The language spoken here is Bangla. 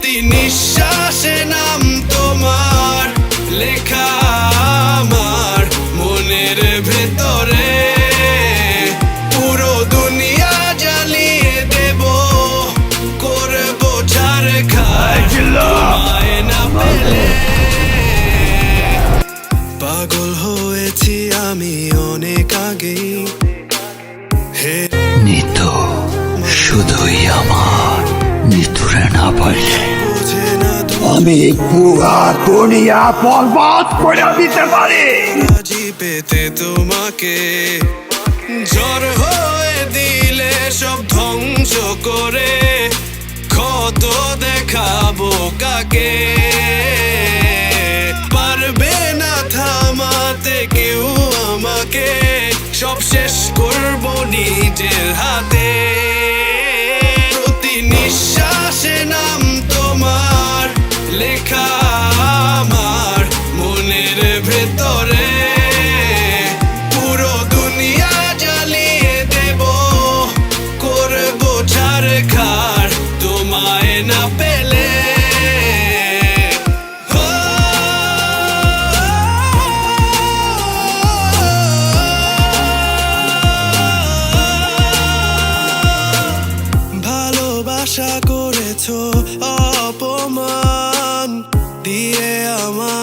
প্রতি নিঃশ্বাসে নাম তোমার লেখা আমার মনের ভেতরে। পুরো দুনিয়া জ্বালিয়ে দেব, করবো ছারখার তোমায় না পেলে। পাগল হয়েছি আমি অনেক আগেই, হে নিতু শুধুই আমার, নিতুরে না পারলে আমি পুরা দুনিয়া বরবাদ করে দিতে পারি। রাজি পেতে তোমাকে ঝড় হয়ে দিলে সব ধ্বংস করে, ক্ষত দেখাবো কাকে? পারবে না থামাতে কেউ আমাকে, সব শেষ করবো নিজের হাতে। প্রতি নিঃশ্বাসে নাম তোমার লেখা আমার মনের ভেতরে। পুরো দুনিয়া জ্বালিয়ে দেব, করবো ছারখার তোমায় না পেলে। ভালোবাসা করেছো অপমান দিয়ে আমার